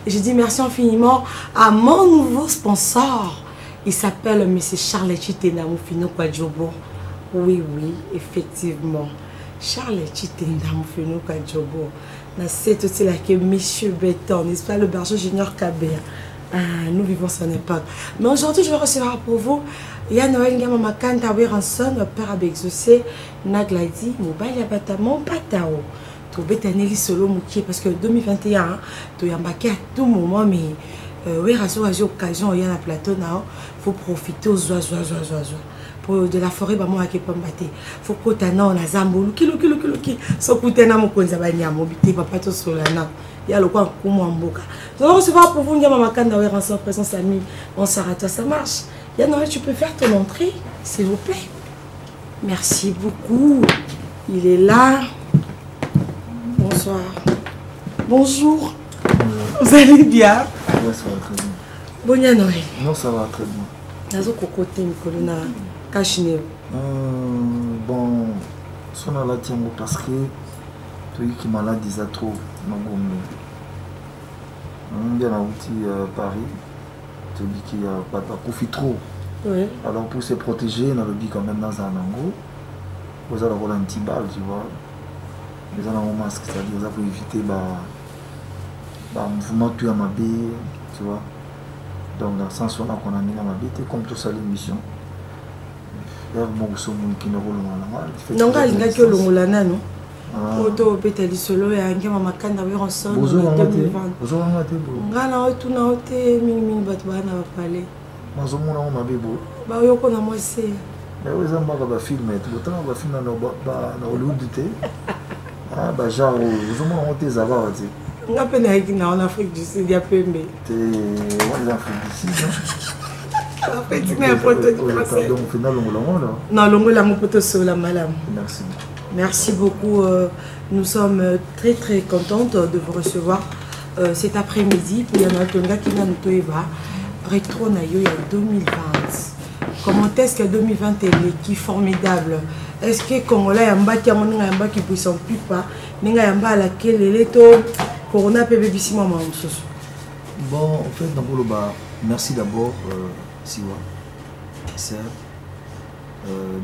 Et je dis merci infiniment à mon nouveau sponsor. Il s'appelle M. Charles Chitena Moufino Kwadjobo. Oui, oui, effectivement. Charles Chitena Moufino Kwadjobo. C'est aussi là que M. Béton, n'est-ce pas, le berger junior Kabea. Nous vivons son époque. Mais aujourd'hui, je vais recevoir pour vous Yann Noël Ngamamakanta Weranson, père Abexaucé, Nagladi, Mobile Abata, mon patao. Tout bétaneli solo moukier parce que 2021, tu y embarqué à tout moment, mais Weranson a eu occasion, il y a un plateau, il faut profiter aux oies. Pour de la forêt, moi, qui peut me battre. Faut que tu aies un zambo, kilo. Sauf que tu aies un konza banyamo, bité, papa, tout solana. Il y a le coin comme un boca. Je vais recevoir pour vous une Ngamamakanda Weranson, présence amie. Bonsoir à toi, ça marche. Yann Noël, tu peux faire ton entrée, s'il vous plaît. Merci beaucoup. Il est là. Bonsoir. Bonjour. Vous allez bien? Oui, ça va très bien. Bon Yann Noël. Non, ça va très bien. Nazo kokote mikolo na kashine. Bon, son ala tiango parce que tu es qui malade déjà trop nangombe. Bien à Paris. Tu dis qu'il y a pas de trop. Oui. Alors pour se protéger, on a le dit quand même dans un angle. Vous allez avoir un petit bal, tu vois. Vous allez avoir un masque, c'est-à-dire vous allez éviter le mouvement tu as ma bille, tu vois. Donc dans le sens où on a mis ma bille, comme tout ça l'émission. Non, il n'y a que le Moulana, non? Auto Betali Solo et Angé Mamakanda Weranson. Bonjour, on va te Ngana tout na hote mini batwana va parler. Mazomona on m'a bebo. Ba yoko na moi c'est. Mais vous avez pas film mais tout le temps va film na Hollywood té. Ah bah genre vous avez monté ça va dire. On a peine avec en Afrique du Sud, il y a peu mais. T'es en Afrique du Sud. En fait, tu mets un photo de français. Donc final on là. Non, longo la mon pote sur la madame. Merci. Merci beaucoup. Nous sommes très très contentes de vous recevoir cet après-midi. Puis il y a notre gars qui vient nous toiva. Rétro Nayo, il y a 2020. Comment est-ce que 2020 est formidable? Est-ce que Congolais y a un bas qui a un qui puisse en plus pas? N'enga y a un bas à laquelle les létos Corona PBB si maman. Bon, en fait, dans le bas, merci d'abord, Siwa. C'est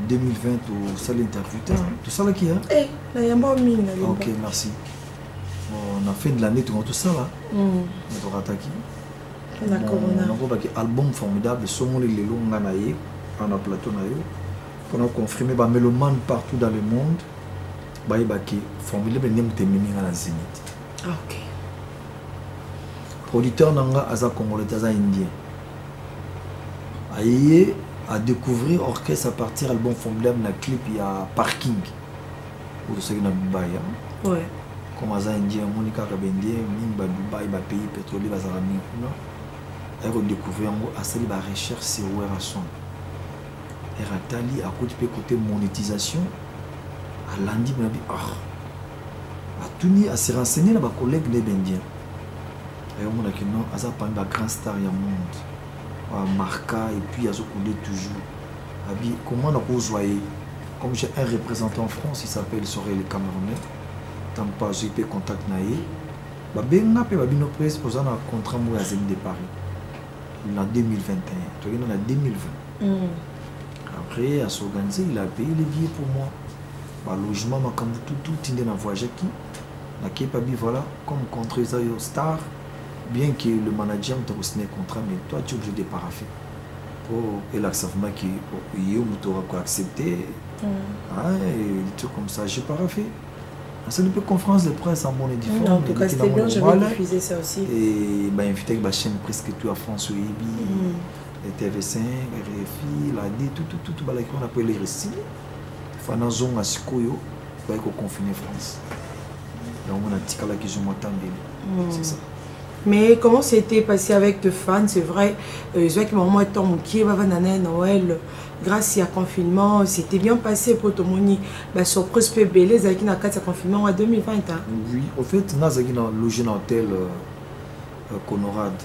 2020 au salle intervieweur. Tout ça là qui est? Eh, là y a un bon mine. Ok, merci. Bon, on a fait de l'année tout ça là. On a attaqué. La Corona. On a un album formidable, Somo les Lelo Nganaye, on a plateau Nayo. On a confirmé bah mélomane partout dans le monde. Bah il est formidable, mais n'aime terminer à la Zénith. Ok. Producteur nanga aza congolais, aza indien. Aïe à découvrir orchestre à partir album formidable na clip il y a parking. Pour ceux qui n'ont pas Dubaï. Ouais. Comme aza indien, Monica Kabendie, Nimba Dubaï, ba pays pétrolier, ba zarami. Elle a découvert à celle la recherche sur Weranson. Elle a tali à côté monétisation. À lundi, on a dit à tout ni à se renseigner là, collègue les Bendiens. Et on a dit non, à ça pas une grande star du monde. À Marca et puis à se couler toujours. Comment on a besoin? Comme j'ai un représentant en France, il s'appelle Sorel Camerounais. Tant pas j'ai pu contact naïe. Bah ben on a pu nos prises pour un contrat moi à Zénith de Paris. En 2021, tu vois, en 2020. Après, à s'organiser, il a payé les billets pour moi. Bah, logement, tout, il est en voyage qui. La Kepabi, voilà, comme contre les stars, bien que le manager t'a signé un contrat, mais toi, tu es obligé de paraffer. Et l'acceptement qui est accepté. Et tout comme ça, j'ai paraffé. C'est une conférence de presse en bonne et différente. En tout cas, c'était bien, je vais diffuser ça aussi. Et bah, invité ma chaîne presque tout à France, TV5, RFI, la D, tout, on appelle les récits. Fana zone à Sikoyo, il faut confiner France. Donc on a dit que je m'attends bien. C'est ça. Mais comment c'était passé avec tes fans? C'est vrai, je vois que maman est en qui va Noël. Grâce à confinement, c'était bien passé pour tout le monde. Surprise PB, les qui n'a qu'à confinement en 2020. Oui, au fait, nous avons logé dans l'hôtel Conorade.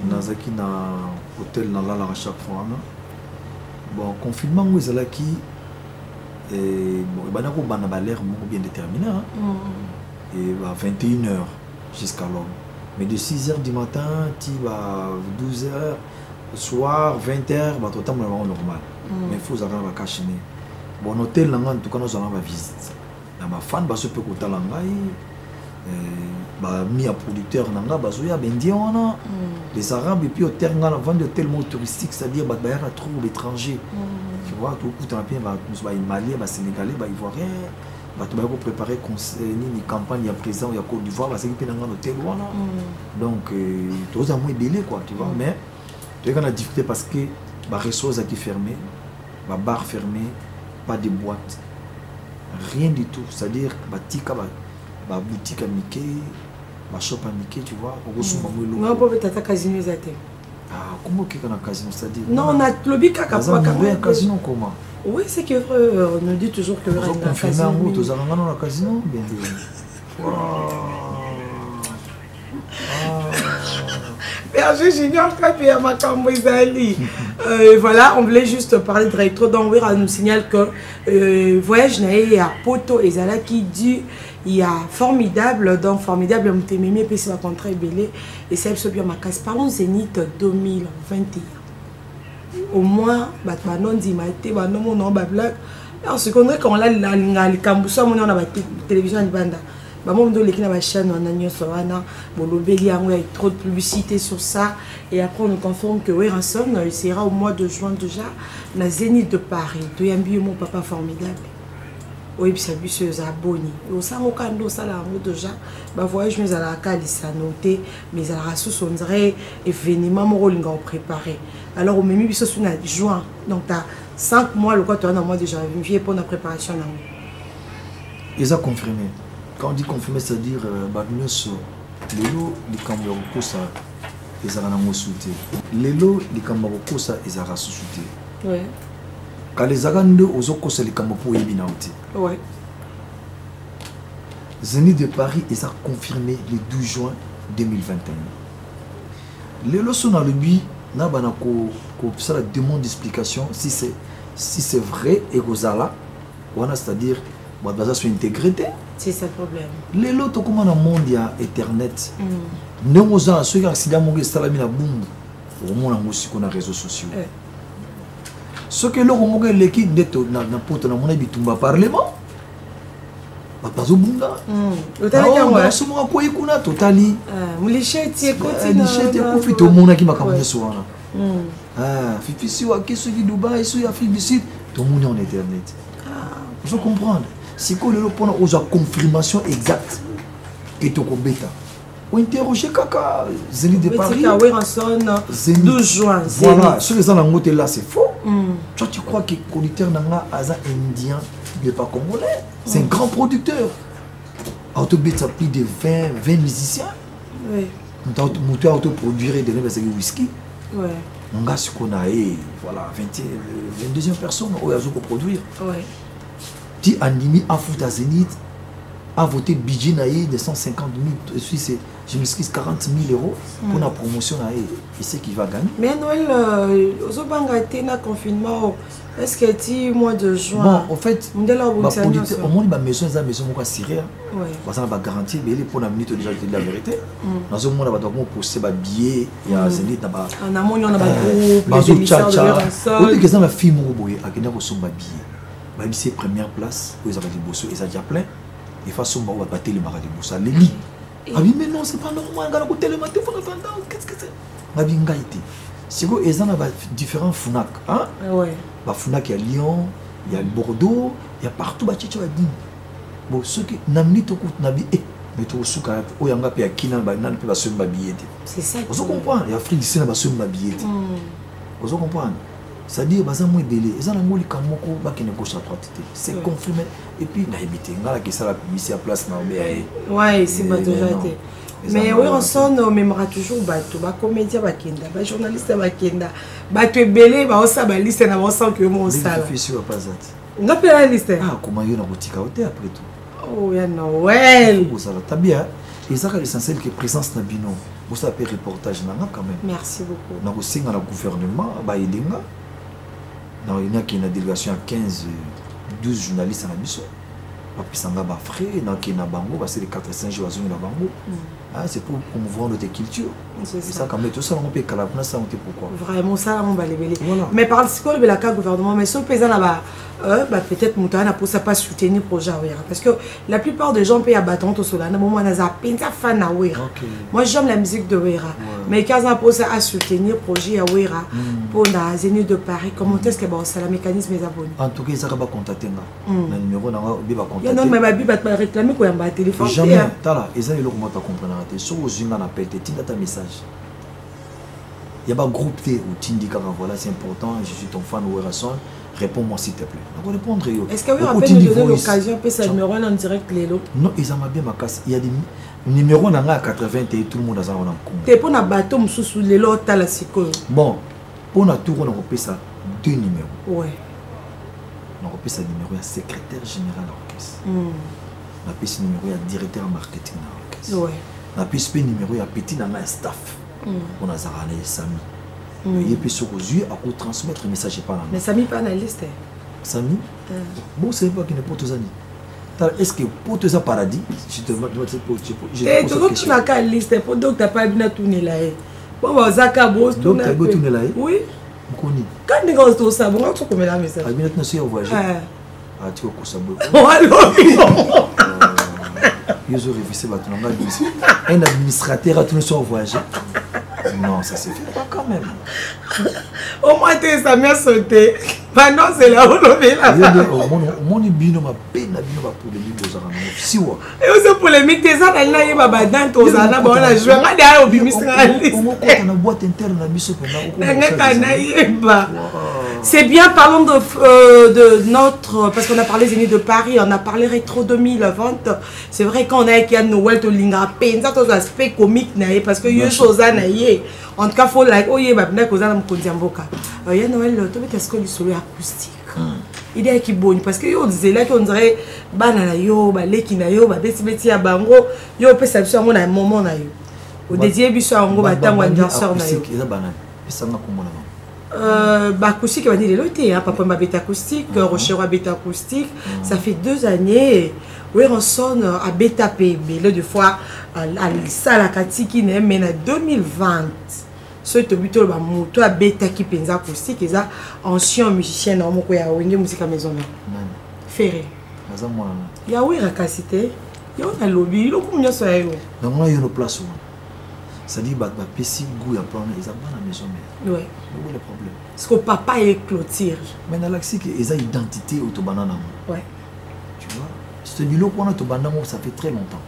Nous avons l'hôtel à chaque fois. Bon, confinement, nous avons l'air bien déterminé. Et à 21h, jusqu'à l'aube. Mais de 6h du matin, tu vas 12h, soir, 20h, bah, tout le temps normal. Mais il faut que vous cacher. Bon, hôtel, en tout cas, nous allons visiter. Ma fan, bah, ce peut que mis à producteur, les Arabes, et puis au terme, vendre de tel mot touristique, c'est-à-dire bah, trop l'étranger. Tu vois, tout le temps, les Maliens, les Sénégalais, les Ivoiriens. Tu vas préparer une campagne à présent il y a Côte d'Ivoire parce qu'il y a un hôtel donc tu as moins belé quoi tu vois mais tu as la difficulté parce que les ressources qui fermées les bars fermés pas de boîtes rien du tout c'est-à-dire la boutique à Mickey la shop à Mickey tu vois non pas peut-être casino comment qu'il y a un casino c'est-à-dire non on a lobby un casino comment. Oui, c'est que on nous dit toujours que le casino. Casino Berger Junior Kapia Makambo Izali. Voilà, on voulait juste parler de rétro. Donc, on nous signale que voyage naé à Poto et Zala qui dit il y a formidable, donc formidable, on t'a même puis c'est un contrat belé et c'est absolument ma casse. Parlons Zénith 2021. Au moins non dit non non blague en secondaire quand on a la cambusa on a la télévision en banda maman de l'équipe na chaîne on a nyo soana bolobeli yango il y a trop de publicité sur ça et après on nous confirme que Weranson il sera au mois de juin déjà na Zénith de Paris to yambi mon papa formidable oui puis ça bus abonné au sango kando ça là déjà bah voyage mais à la calisa noté mais à la rassous on dirait événement mon rôle on préparé alors au même biso sur juin donc tu as 5 mois le quoi tu as un mois déjà vérifié pour la préparation là ils ont confirmé quand on dit confirmé c'est à dire bah nous sur les lots les cambios ça ils ont un souté les lots les cambios ça ils ont ressuscité ouais quand les agandeux aux autres les cambios pour ébinauté ouais Zénith de Paris ils ont confirmé le 12 juin 2021 les lots sont dans le but na banako ko ça la demande d'explication si c'est vrai et gozala wana c'est-à-dire baza sur intégrité c'est ça le problème les lots comment dans monde ya internet non aux ceux qui accident mon salami na boum au monde en aussi qu'on a réseaux sociaux ce que le mon l'équipe de na poto na mon bitumba parlement bazo bunga otala somo ko ikuna totali mulisheti continue lisheti profite au monde qui m'a kamwe soana Fifi si wa kisu di Dubaï sur Afrique du Sud tout le monde en internet il faut comprendre si qu'on le prend aux confirmation exacte et to ko beta on interroger kaka Zénith de Paris 12 juin voilà sur les en moté là c'est faux toi tu crois que conducteur nanga aza indien il n'est pas congolais c'est un grand producteur auto beta plus de 20 musiciens oui moteur auto produire de whisky ouais on a ce qu'on a voilà 22e personne où il y a pour produire ouais ti animi a foot à Zénith a voté budget naïe de 150 000 je m'excuse 40 000 euros pour la promotion naïe et c'est qui va gagner mais Noël ozobanga été na confinement est-ce que tu mois de juin bon en fait au monde ba maison za maison ko Syria ouais parce que ba garantie mais les pour la minute déjà de la vérité dans un monde ba donc pour c'est ba billet il y a Zénith na ba en amont on a ba groupe les émissaires de oui que ça la film mo boye akenda ko somba billet ba c'est première place où ils avaient des bossos et ça déjà plein et façon ba va battre les maradis bossa les lits ah oui mais non c'est pas normal gars ko télé matin faut attendre qu'est-ce que c'est ba binga été c'est que ils en ont différents funak hein ouais ba funak il y a Lyon il y a Bordeaux il y a partout ba tchétché ba din bon ce qui namni to ko nabi mais to suka o yanga pe akina ba nan pe ba se ba billet c'est ça vous comprenez il y a Afrique du Sud ba se ba billet vous comprenez c'est-à-dire baza mo belé ezana ngoli kamoko ba kene gauche à droite c'est confirmé et puis na habité ngala que ça la publicité à place na obé ouais c'est pas déjà été mais oui on sonne mémoire toujours bato ba comédien ba kenda ba journaliste ba kenda bato belé ba osa ba liste na ba sans que mon sala je suis pas zat on appelle la liste comment yo na botika hotel après tout oh ya Noël pour ça ta bien et ça l'essentiel que présence na bino pour ça faire reportage na quand même merci beaucoup na ko singa na gouvernement ba ilinga non, il y a une délégation à 15, 12 journalistes à la mission. Puis ça va frais, il y a bango, parce que les 4 et 5 jours à la bango. c'est pour promouvoir notre culture. C'est ça quand même tout ça on peut calabna ça on peut pourquoi vraiment ça on va lever voilà. Mais par ce que la carte gouvernement mais ce paysan là-bas peut-être montana pour ça pas soutenir projet parce que la plupart des gens payent à battant au solana moment on a zappé ça fan à Wera. Moi j'aime la musique de Wera mais quand on pose à soutenir projet à Wera pour la Zénith de Paris comment est-ce que c'est le mécanisme des abonnés en tout cas ça va contacter le numéro na ba contacter non mais ma bi va réclamer quoi un téléphone jamais tala ils ont le comment comprendre sur aux humains na pète tinda ta message. Il y a pas groupe T ou Tindika, voilà, c'est important, je suis ton fan ou Erason, réponds-moi s'il te plaît. On va répondre. Est-ce que vous avez nous donner l'occasion de faire numéro en direct les lots? Non, ils ont bien ma casse. Il y a des numéros à 80 et tout le monde a un compte. Tu pour un bateau sous les lots, tu as la psycho. Bon, pour notre tour, on a repris ça 2 numéros. Ouais. On a repris ça numéro, il y a secrétaire général à l'orchestre. On a repris ce numéro, il y a directeur marketing à l'orchestre. Ouais. On a repris ce numéro, il y a petit dans un staff. On a Zarane et Samy. Et puis sur aux yeux, à transmettre le message par là. Mais Samy pas dans la liste. Samy bon, c'est pas qu'il n'est pas tous amis. Est-ce que pour tous paradis, je te demande cette question. Tu n'as qu'à liste, pour donc tu n'as pas bien tourné là. Bon, Zaka Boss, donc tu as bien tourné là. Oui. Quand tu as tout ça, bon, tu connais la message. Maintenant, tu es au voyage. Ah, tu es au Kousabo. Ils ont révisé un administrateur a tourné sur le voyage. Non, ça se fait pas quand même. Au moins, ça m'a sauté. Maintenant, c'est là où l'on est là. Mon bino m'a peine pour les livres aux Arabes. Si ouais. Et aussi pour les mythes, ça n'a pas été dans aux Arabes. On a joué à des obémisralistes. On a boîte interne, on a mis ce qu'on a. C'est bien, parlons de notre... Parce qu'on a parlé Zénith de Paris, on a parlé Rétro 2020. C'est vrai qu'on a écrit à Noël, tu as peine, ça tous aspects comiques, parce que il y a des choses à naïe. En tout cas, il faut like, oh, il y a des choses à il y a Noël, tu as ce qu'on dit acoustique. Il y a qui bon, parce que on disait là qu'on dirait, banana yo, baleki na yo, beti beti ya bango, yo peut s'absent à un moment na yo. Au début, sur un gros bâtiment, un danseur na yo. Acoustique, on va dire les papa ma bêta acoustique, Rochero bêta acoustique, ça fait 2 années. Oui, on sonne à bêta PB, là, 2 fois, à la la Katiki, mais en 2020, ce que tu as moto à bêta qui pense acoustique, ils ont ancien musicien, non, moi, il y a musique à maison. Ferré. Il y a oui, la cassité, il y a un lobby, il y a combien de soirées. Donc, il y a une place. C'est-à-dire que les petits goûts, ils ont à la maison. Oui. Où est le problème? Parce que papa est clôture. Mais dans l'axe, ils ont une identité autobanana. Oui. Tu vois? C'est du lot qu'on a autobanana, ça fait très longtemps.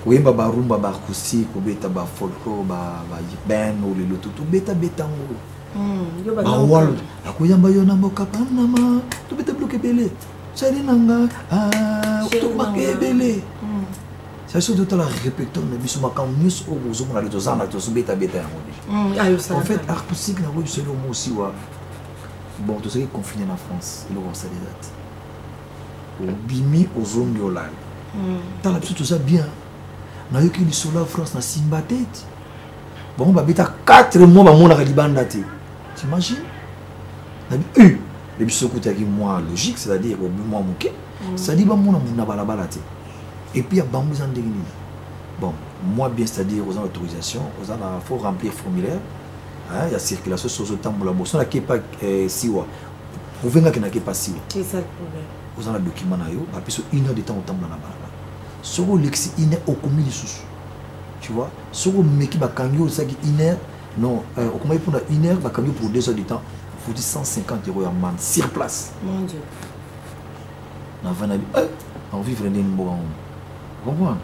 Oui, bah rumba, bah acoustique, bêta, bah folklore, bah ben, ou le loto, tout bêta, bêta. Bah wall, la kuyamba yona mokapa nama, tout bêta bloqué belé. Chali nanga, tout bloqué belé. C'est surtout dans la répétition de Bissoma quand nous sommes aux hommes dans les ans, nous sommes bêta bêta. En fait, acoustique n'a pas eu seul mot aussi. Bon, tout ce qui est confiné en France, il aura ça des dates. Au bimi aux zones de l'Olal. Dans la tout ça bien. N'a eu qu'il soit là en France, n'a simba tête. Bon, bah bêta 4 mois, bah mon arriban daté. T'imagines? Les bisous côté qui moi logique, c'est-à-dire au moment mouké, c'est-à-dire bah mon n'a pas la balade. Et puis il y a bambou en déguisé. Bon, moi bien, c'est-à-dire aux autorisations, il faut remplir le formulaire. Il y a circulation sur le temps pour la bourse. On n'a pas siwa. Vous venez qu'il n'a pas siwa. C'est ça le problème. Vous avez le document, puis sur 1 heure de temps au temps dans la balade. Sur le lexi, il est au commis de sous. Tu vois? Sur le mec qui va kangyo, ça qui 1 heure. Non, au commis pour 1 heure, va kangyo pour 2 heures de temps. Il faut 150 € à man sur place. Mon Dieu. On vit vraiment une bonne. Comprends?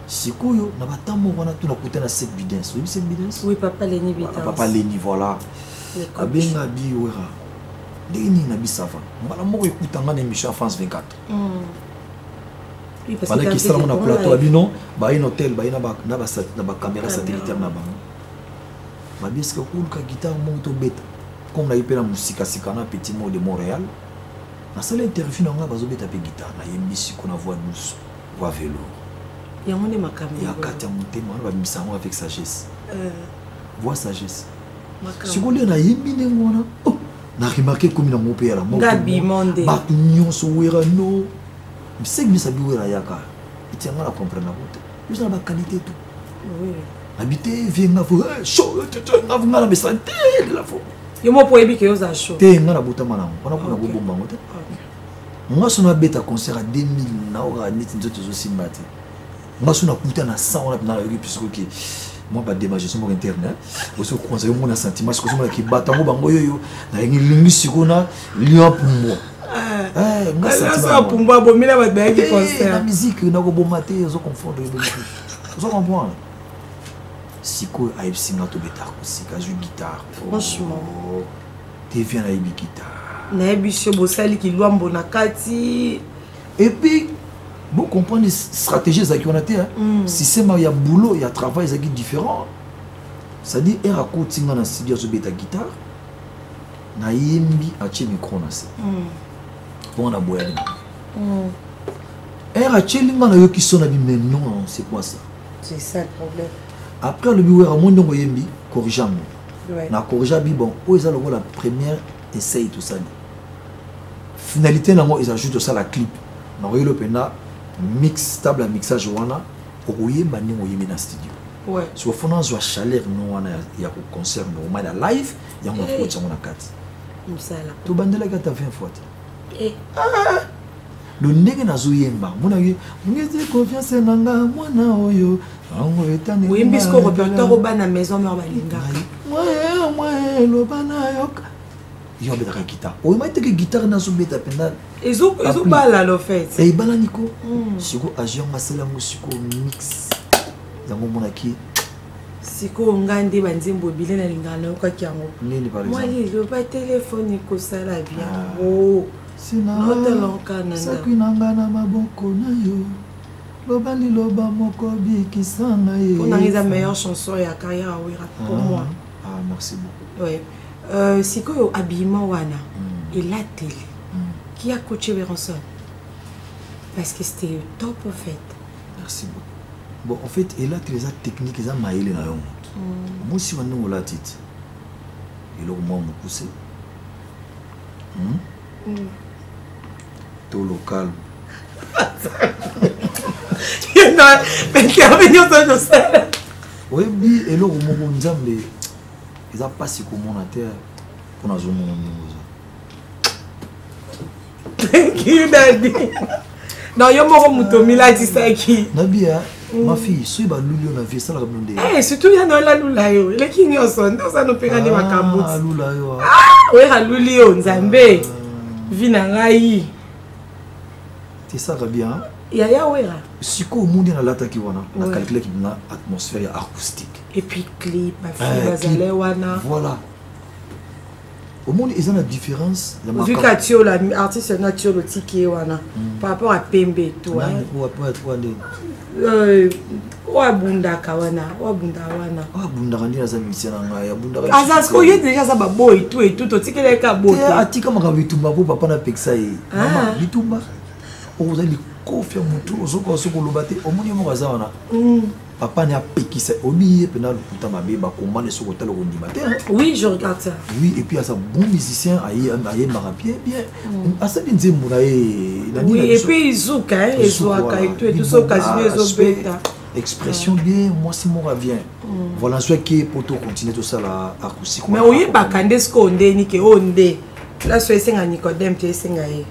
Si quoi yo na batambo wana tu na kutana set bidens. Oui, set bidens. Oui, papa Leni bidens. Papa Leni voilà. Abenga bi wera. Leni na bi sava. Mbala moko ekutanga na émission France 24. Oui, parce que pendant ça on a plateau abino, ba un hôtel, ba na ba caméra satellitaire na bango. Ba biska cool ka guitare monto beta. Comme la ipela musika sikana petit mot de Montréal. Na salle interview na nga bazo beta pe guitare na yembisi kuna voix douce. Voix vélo. Il y a un de ma caméra. Il y a 4 montées, on va me avec sagesse. Voix sagesse. Si vous voulez, on a remarqué comme il a mon père. Gabi Monde. Batunion sur Wera, non. C'est que ça doit être yaka. Il tient à la comprendre la route. Vous avez la qualité tout. Oui. Habiter, viens chaud, vous avez la santé de la fois. Yo mo po ebi ke yo za chaud. Te ngana buta mana. On a pour bomba ngote. Moi son a beta concert à 2000 na ora neti nzoto zo simbati. Moi son a puta na 100 on a na yo puisque que moi pas démarger sur mon internet. Aussi conseil mon a sentiment parce que moi qui batango bango yo na ngilingi sikona lion pour moi. Moi ça pour moi bon mina ba ba qui concert. La musique na go bomate zo confondre les deux. Vous comprenez? Siko a singa to beta sika joue guitare. Franchement. Tu viens à la guitare. Na ebisho bosali ki lwambo na kati. Et puis vous comprenez les stratégies qui on a été. Si c'est il y a boulot, il y a travail qui différent. C'est-à-dire elle raconte singa na studio zo beta guitare. Na yembi a che micro na se. Pour on a boya. Elle a che linga na yo qui sonne mais non, c'est quoi ça? C'est ça le problème. Après le bureau à mon nom yembi corrigeant. Ouais. Na corrigea bi bon, où est la première essai tout ça. Finalité na mo ils ajoutent ça la clip. Na le pena mix table à mixage wana pour yemba ni mo yembi na studio. Ouais. So fona zo chaleur no wana ya ko concert normal na live ya mo ko tsa na kati. Msala. To bandela ka ta 20 fois. Eh. Le ndenge na zo yemba, mona ye, ngezi confiance nanga mwana oyo. Oui, puisque le répertoire au bas na maison mais on va linga. Ouais, le bana yok. Il y a une guitare. Oui, mais que guitare na subeta penda. Ils ont pas là le fait. Et bala niko. Siko agir masela musiko mix. Yango monaki. Siko ngande banzembo bile na linga na kwa kiango. Nini par exemple. Moi le pas téléphone ko sala bien. Oh. Sina. L'autre Canada. Sakinanga na maboko na yo. Lobali loba moko bikisanga ye. On a la meilleure chanson et la carrière à Ouira pour moi. Ah, merci beaucoup. Ouais. C'est quoi habillement wana et la télé qui a coaché Véronson parce que c'était top en fait. Merci beaucoup. Bon, en fait, et là, les techniques, ils ont maïlé na yo. Moi si on la tite. Et là moi me pousser. Tout local. Oui, et là, au moment où ils ont passé comme on a terre pour la zone Thank you, Daddy. Non, il y a un peu de dit ça qui. Nabia, ma fille, si tu as lu la vie, ça la blonde. Eh, surtout il y a la lula yo. Le qui n'y a son, ça nous perd les macambos. Ah, lula yo. Ah, oui, la lula yo, Nzambe. Vinangai. C'est ça bien. Ya wera. Si ko mundi na lata ki wana, na calculer ki na atmosphère acoustique. Et puis clip, ma fille bazale wana. Voilà. Au monde ils ont la différence. Vu qu'Atio la artiste nature le tiki wana par rapport à Pembe tout hein. Wa bunda kawana, wa bunda wana. Ah bunda kandi na za musicien na ya bunda. Azasko ye déjà ça ba boy tout et tout tikele ka boy. Atika makabitumba po papa na peksa ye. Mama bitumba. Vous allez confier mon tour aux autres qui ont été au moins mon papa n'a pas qui s'est oublié pendant le putain ma bébé comment les sur hôtel au matin. Oui, je regarde ça. Oui, et puis à ça bon musicien aïe marapie bien à ça bien mouraï. Oui, et puis ils jouent quand ils jouent et tout ça occasionné ils ont expression bien moi si mon revient. Voilà ce qui est pour tout continuer tout ça la acoustique. Mais oui, pas quand est-ce qu'on dit ni que on dit là soit c'est un Nicodème tu es singaï.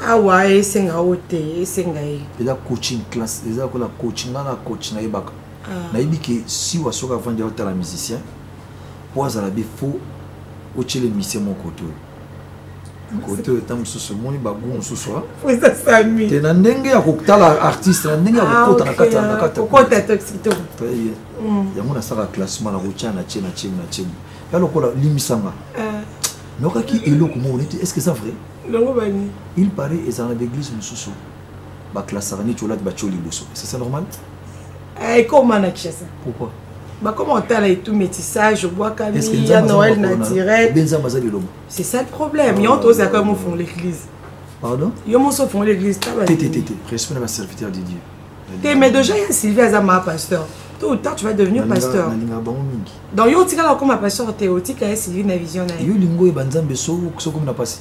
Ah ouais, c'est un autre, c'est un gars. Il y a coaching classe, il y a la coaching, la coaching na ibaka. Na ibiki si wa soka vendre au la musicien, pour ça la bi faut coacher les musiciens mon côté. Côté tam sous mon bagu on sous soi. Oui ça ça mi. Te na ndenge ya kokutala artiste na ndenge ya kokota na kata na kata. Kokota toxito. Ya mona saka classement na rocha na chena. Ya lokola limisanga. Nokaki eloko mo on est-ce que c'est vrai? Il paraît et dans l'église Moussou. Ba classe arani tu l'as de bacholi loso. C'est ça normal? Eh comment on a fait ça? Pourquoi? Bah comment on a tout métissage, bois camille, il y a Noël naturel. C'est ça le problème. Ils ont tous à comment font l'église. Pardon? Ils ont font l'église. Tété, respect ma serviteur de Dieu. Mais déjà il y a Sylvie Azama pasteur. Tôt ou tard tu vas devenir pasteur. Donc yo tika comme pasteur théotique à Sylvie na vision na. Yo lingo e banzambe so comme na passé.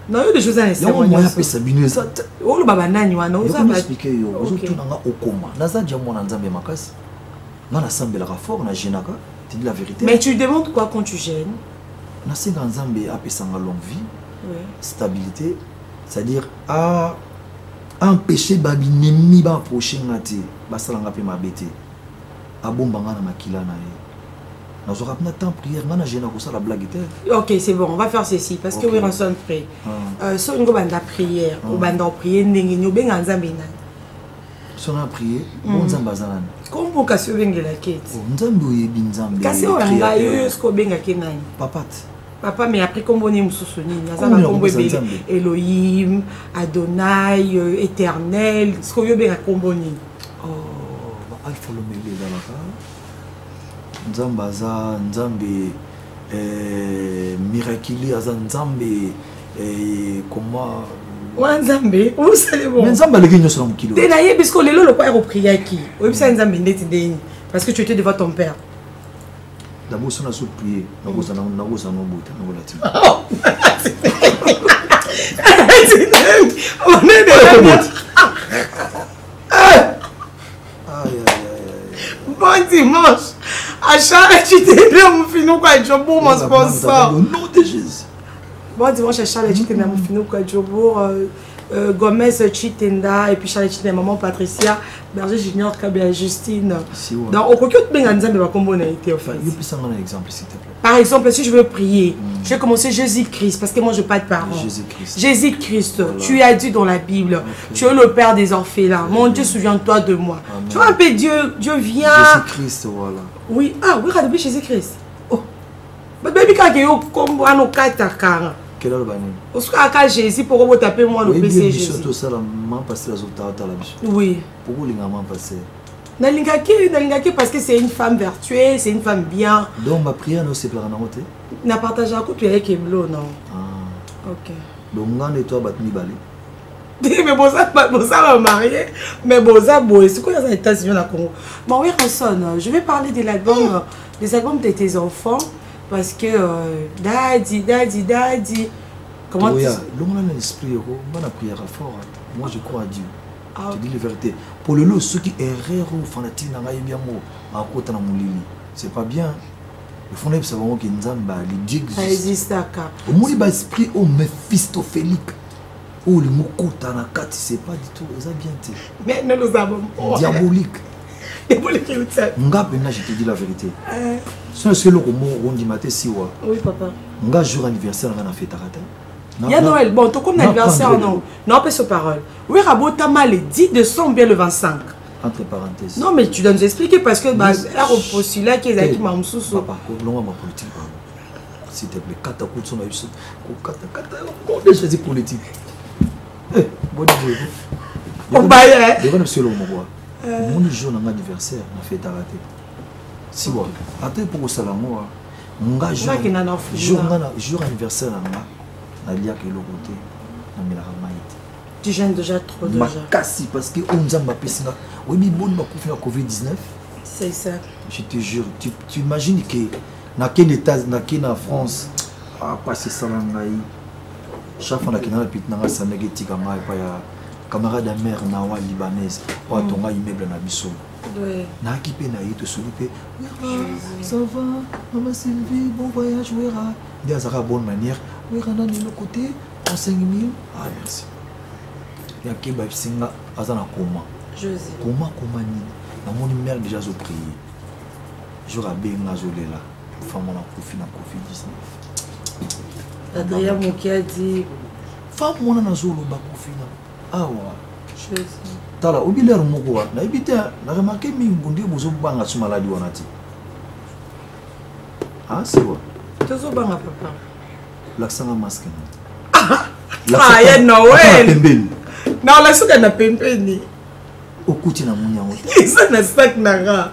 Non, il y a des choses à l'extérieur. Il y a un moyen de s'abîmer ça. Oh, le baba nani wana oza ba expliquer yo. Ozo tuna nga okoma. Naza dia mona nzambe makasi. Nga na sambela ka fort na jenaka. Tu dis la vérité. Mais tu demandes quoi quand tu gênes? Na senga nzambe apesanga longue vie. Oui. Stabilité. C'est-à-dire à empêcher babi nemi ba approcher ngati. Ba salanga pe mabete. Abombanga na makila na ye. Nous aurons un temps prière, nous avons la blague. Ok, c'est bon, on va faire ceci parce que oui, on sonne prêt. Si on a une prière, on va prier, on va si on a prié, on va prier. Comment on peut faire la quête? Papa. Papa, mais après, comment on est soutenu? Elohim, Adonai, Éternel, ce qu'on veut bien accompagner. Oh, Alpha Lomé dans la part. Nzambe aza nzambe miraculeux aza nzambe comment nzambe où c'est bon mais nzambe aleki nyonso na mokili te na ye bisko lelo lo kwa reprier ki oyebisa nzambe ndeti ndeni parce que tu étais devant ton père d'abord sona so prier nakoza no bota no lati on est de bon dimanche. À Charles, tu t'es bien mon finou quoi, Jobo, mon sponsor. Au nom de Jésus. Bon dimanche, à Charles, tu t'es bien mon finou quoi, Jobo, Gomez, Chitenda, et puis Charles, tu t'es maman Patricia, Berger Junior, Kabia, Justine. Donc, au coquille, tu as de ma communauté, en fait. Je peux prendre un exemple, s'il te plaît. Par exemple, si je veux prier, je vais commencer Jésus-Christ, parce que moi, je n'ai pas de parents. Jésus-Christ. Jésus-Christ, voilà. Tu as dit dans la Bible, okay. Tu es le Père des orphelins. Mon Dieu, souviens-toi de moi. Amen. Tu vois un peu, Dieu vient. Jésus-Christ, voilà. Oui, ah, oui, regarde, Jésus-Christ. Oh. Mais baby, quand il y a comme un quatre quelle heure banane? Parce que Jésus, pourquoi vous tapez moi le PC Jésus? Oui. Pourquoi vous l'avez passé? Nalingaki parce que c'est une femme vertueuse, c'est une femme bien. Donc ma prière ne se plaira pas. Na partagé un couple avec Eblo, non? Ah. Ok. Donc on et toi battu balé. Mais bon ça va marier, mais bon ça boy, c'est quoi les États-Unis au Congo? Bon oui, Ranson, je vais parler de l'album, des albums de tes enfants parce que daddy. Comment tu dis? L'homme a un esprit, on a prière fort. Moi je crois à Dieu. Ah, je dis la vérité. Pour le lot, ceux qui errent ou fanatiques n'ont bien mot à côté de mon lit, c'est pas bien. Le fond est savoir que Nzamba, les dieux existent. Ça existe à cas. Au moins il va esprit au méphistophélique. Oh le mot Kotanaka, c'est pas du tout ça bien. Mais nous le savons. Diabolique. Diabolique ça. Nga ben je te dis la vérité. C'est ce que le mot on dit matin si wa. Oui papa. Nga jour anniversaire on a fait tarata. Il y a Noël, bon, ton comme anniversaire, non. Non, pas sur parole. Oui, Rabotama le 10 décembre, bien le 25. Entre parenthèses. Non, mais tu dois nous expliquer parce que la postulat qui est qui m'a moussou. Papa, non, ma politique. S'il te plaît, kata kutsu na yusu. Kata, on choisi politique. Eh, bon Dieu. On baille. Je vais monsieur le mot. Mon jour d'un anniversaire, on a fait tarata. Si bon, attends pour ça la moi. Nga jour anniversaire là. Tu gênes déjà trop déjà. Parce que on a ma Covid-19. C'est ça. Je te jure, tu imagines que dans quel état, dans quelle France, à passer ça là, chaque fois que on a ça négatif camarade de mère nawa libanaise, ou à ton immeuble na biso. Na qui peut na y te soulever. Ça va, maman Sylvie, bon voyage, ouera. Dis à la bonne manière. Oui, on a de l'autre côté, en 5 000. Ah, merci. Il y a qui va singa azana comment? José. Comment ni? Na mon mère déjà zo prier. Je rabé na zolé là. Femme na Covid-19. Adrien Moki a dit femme mon na zolo ba Covid. Ah ouais. José. Tala obiler moko na ibité na remarqué mi ngundi bozo banga su maladie onati. Ah, c'est quoi? Tozo banga papa. L'accent masque. Ah, ya Noël. Non, la souka na pempeni. Okuti na munya wote. Ça na sac na ra.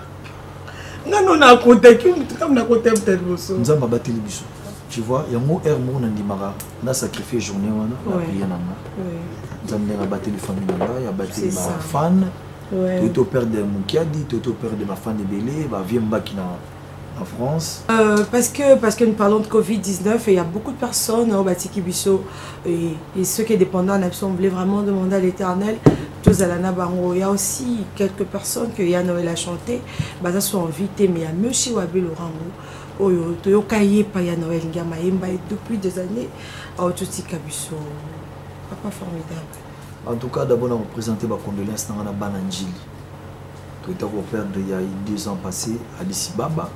Non, na côté qui comme na côté peut-être bosso. Nzamba bateli biso. Tu vois, il y a mo air mo na ndimara na sacrifier journée wana na prier na nga. Oui. Nzamba na bateli famille na nga, ya bateli ma fan. Ouais. Tu es au père de Moukiadi, tu es au père de ma fan de Belé, ba vie mbaki en France. Parce que nous parlons de Covid-19 et il y a beaucoup de personnes au Batiki Bisso et ceux qui sont dépendants on voulait vraiment demander à l'Éternel. Il y a aussi quelques personnes que Yann Noël a chanté, ça sont invités, mais il y a M. Wabé Lorango, depuis des années, à Ototika Bisso. Papa formidable. En tout cas, d'abord, on va présenter ma condoléance dans la Bananjili. Tout est perdre il y a 2 ans passés à Addis Ababa.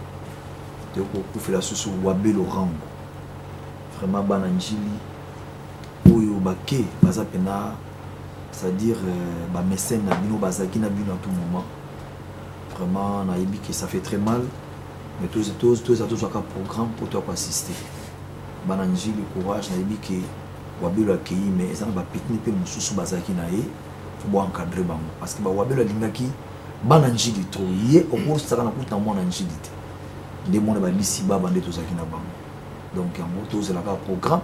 Pour faire la sauce Wabé Lorango. Vraiment, Bananjili, Oyo Bake, Bazapena. C'est-à-dire mécène à tout moment. Vraiment, on a dit que ça fait très mal. Mais tous un programme pour toi assister. Bananji, le courage, on a dit que Wabelo a accueilli, mais ça va péter peu de sous bazaki na e. Faut encadrer bango parce que Wabelo a lingaki Bananji de trop. Hier au cours ça na kuta mo Bananji de. Des monde ba lisi ba bande to zaki na bango. Donc en gros tous là programme.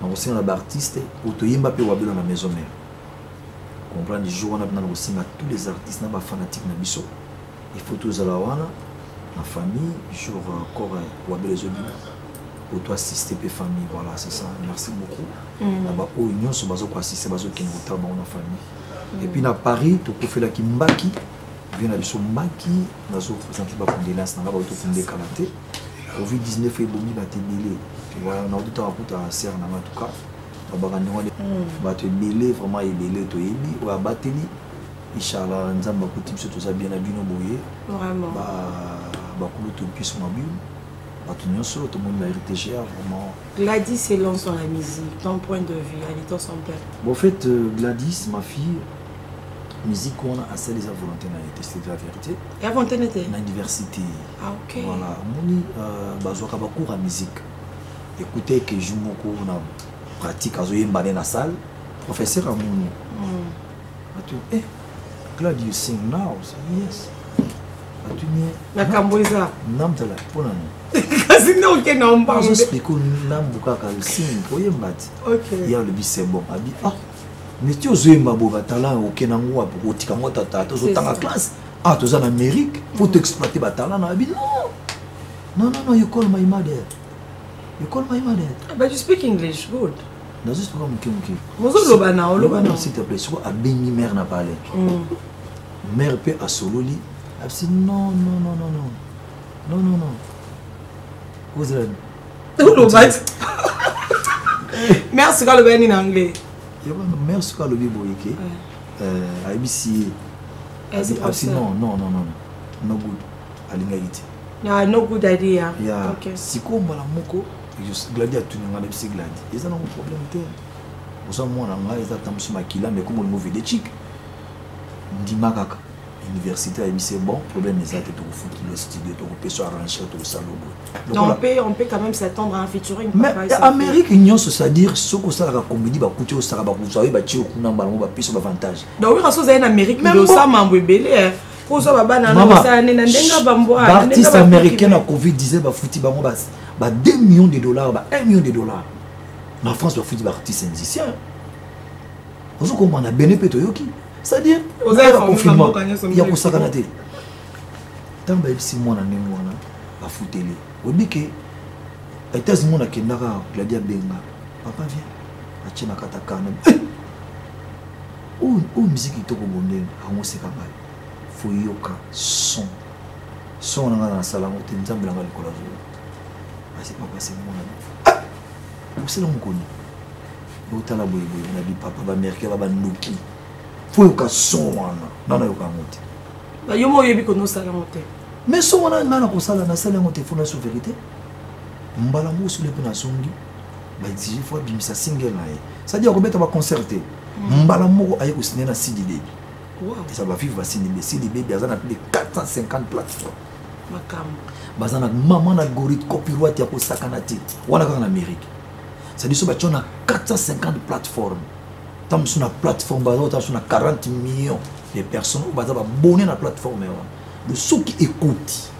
On aussi on a artiste pour to yimba pe Wabelo na maison mère. Comprendre du jour on a besoin aussi tous les artistes na ba fanatiques na biso. Il faut tous la wana la famille jour encore Wabelo zobina. Pour toi assister tes familles, voilà c'est ça, merci beaucoup. Là-bas au union sur bazo quoi assister bazo qui nous dans la famille. Et puis à Paris tu peux faire la kimbaki, vient à biso mbaki, bazo présenter ba condoléances na ba auto fondé kalaté. Covid-19 et bomi ba tébélé. Tu vois on a tout temps pour ta sœur na en tout cas. Ba ba ndwa ba te belé vraiment belé to yebi ou abateli. Inchallah nzamba ko tim surtout ça bien à bino boyé. Vraiment. Ba ko to puisse ma bible. Tout le monde a hérité vraiment. Gladys se lance dans la musique, ton point de vue, elle est son père. Bon, en fait, Gladys, ma fille, musique, on a assez les volontés dans les tests de la vérité. Et avant de t'en dans la diversité. Ah, ok. Voilà, on a beaucoup de musique. Écoutez, que je pratique à la salle, professeur à mon. Gladys, you sing now? Yes. Na Kamboza. Namtala, pour nous. Kasi non que non pas. Je explique nambuka ka sing oyembati. OK. Il y a le bis c'est bon. Abi ah. Mais tu os yemba bo batala okenango wa pour tika ngota tata zo tanga classe. Ah to za en Amérique pour t'exploiter batala na abi non. Non, you call my mother. You call my mother. But you speak English good. Non, juste comme muki. Mozo lobana, lobana s'il te plaît, soit abeni mère na parlé. Mère peut à sololi. Non. Vous êtes merci quand le ben en anglais. Merci quand le bibo yeke. ABC. Non. No good. Alingaiti. Yeah, no good idea. Yeah. Okay. Siko mbala moko. Je gladi atuni ngana bisi gladi. Eza na problème te. Osa mwana nga eza tamsu makila mais comme le mauvais des chic. Ndima kaka. Université a c'est bon, problème est que tu foutre le studio, tu peux arranger tout ça. On peut quand même s'attendre à un featuring. Mais Amérique, c'est-à-dire ce que ça a comédie, vous savez, vous avez avantage. Donc, oui, en Amérique, mais ça m'a embêté. L'artiste américain à Covid disait que foutu 2 millions de dollars, 1 million de dollars. En France, il faut artiste musicien. Vous comprenez, bénéfice yoki. C'est-à-dire, il y a un confinement, il y a un sacanate. Tant que si moi, je suis à foutre. Au dit que les États-Unis qui sont là, Gladia Benga, papa vient, à Tchina Katakana. Où musique est au monde, à mon sécamay. Faut yoka son. Son dans la salle, on te dit que c'est c'est pas passé moi. Où c'est là qu'on connaît? Où t'as la boue, on a dit papa, va merker, va noki. Faut que son wana na yoka mote ba yomo yebi ko no sala mote mais son wana na ko sala na sala mote faut la vérité mbala mo sur le pena songi ba exige faut bimisa single na ye ça dit ko beta ba concerter mbala mo aye ko signer na CDB wow ça va vivre CDB bazana plus de 450 plateformes makam bazana maman algorithme copyright ya ko sakanati wana ka na Amérique ça dit so ba tona 450 plateformes. Sur la plateforme, sur 40 millions de personnes qui sont abonnées à la plateforme. De ceux qui écoutent,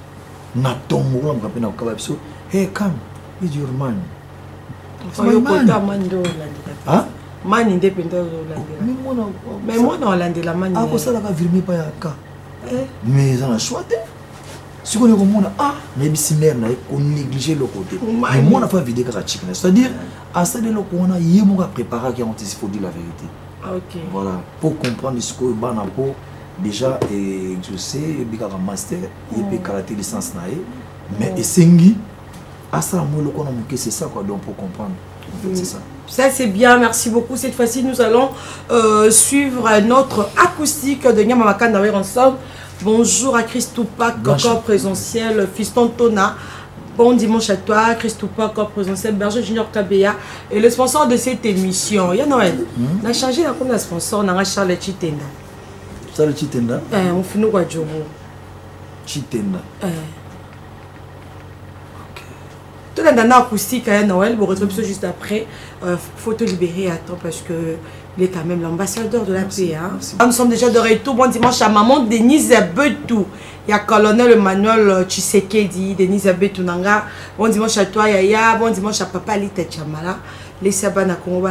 hey, come, it's your man. My man. Hein? Man indépendant. Mais moi, non, la man. Ah, ça va virmer pas à cas. Mais ça a choisi. Si on est comme on a, ah, mais si mère n'a pas négligé le côté. Mais moi, on n'a pas vidé que la chicken. C'est-à-dire, à ça de là qu'on a, il y a mon préparé qui a anticipé, il faut dire la vérité. Ok. Voilà, pour comprendre ce que Banapo, déjà, je sais, il y a un master, il y a un karaté licence, mais Essengi, à ça, moi, c'est ça, quoi, donc pour comprendre. En fait, c'est ça. Ça c'est bien, merci beaucoup. Cette fois-ci, nous allons suivre notre acoustique de Nyamamaka Nawer ensemble. Bonjour à Christoupa, corps présentiel, Fiston Tona. Bon dimanche à toi, Christoupa, corps présentiel, Berger Junior Kabea. Et le sponsor de cette émission, il y a Noël. On a changé la sponsor, on a Charles Chitenda. Charles Chitenda? On finit quoi, Jobo? Chitenda. Tout le monde acoustique à Noël, vous retrouvez juste après. Photo libérée à temps parce que il est quand même l'ambassadeur de la paix. Hein. Nous sommes déjà de retour. Bon dimanche à maman Denise Betou. Il y a colonel Emmanuel Tshisekedi, Denise Betou Nanga. Bon dimanche à toi Yaya. Bon dimanche à papa Lita Chamala. Les sabans à Congo,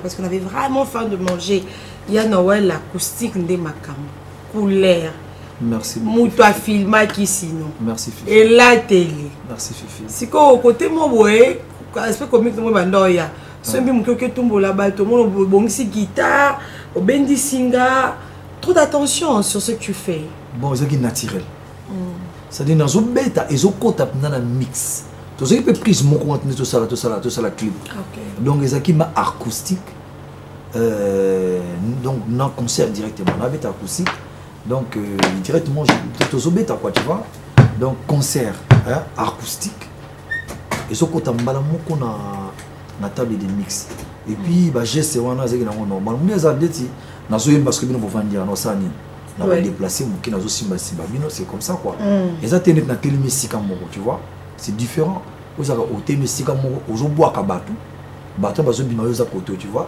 parce qu'on avait vraiment faim de manger. Il y a Noël l'acoustique de Makam. Couleur. Merci beaucoup. Moutoua filma qui sinon. Merci Fifi. Et la télé. Merci Fifi. Si au côté moi ouais, aspect comique de moi bandoya. Sembi mukoke tumbo là-bas, tout le monde bongsi guitare, au bendi singa. Trop d'attention sur ce que tu fais. Bon, c'est naturel. C'est-à-dire dans un bêta, ils ont compté dans un mix. Tout ce qui peut prise mon contenu tout ça la clip. Donc les qui m'a acoustique. Donc dans concert directement, on avait acoustique. Donc directement je bêta quoi tu vois. Donc concert hein, acoustique. Et ce côté mbala moko na table de mix. Et puis bah j'ai c'est wana zeki na normal. Mais ça dit nazo yemba parce que bino bovandia no sani. Na va déplacer mon qui nazo simba bino c'est comme ça quoi. Et ça tenait na télé musique moko tu vois. C'est différent. Vous avez au télé musique moko ozo bois ka batu. Batu bazo bima yo za koto tu vois.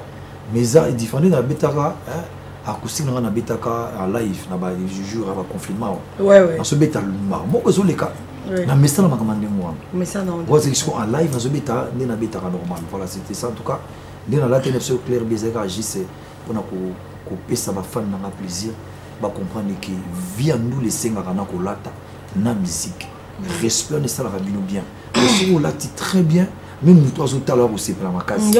Mais ça est différent na betaka hein acoustique na betaka en live na ba jour avant confinement. Ouais. Na so beta moko zo leka. Na message na makamande moi. Mais ça non. Vous êtes en live na zo beta na beta normal. Voilà, c'était ça en tout cas. Dans la télé sur clair bizarre agissait pour na ko pesa ba fan na plaisir ba comprendre que via nous les senga kana ko lata na musique. Respect ne ça la bino bien. Si on lati très bien. Même nous trois autres alors aussi pour la macase. Il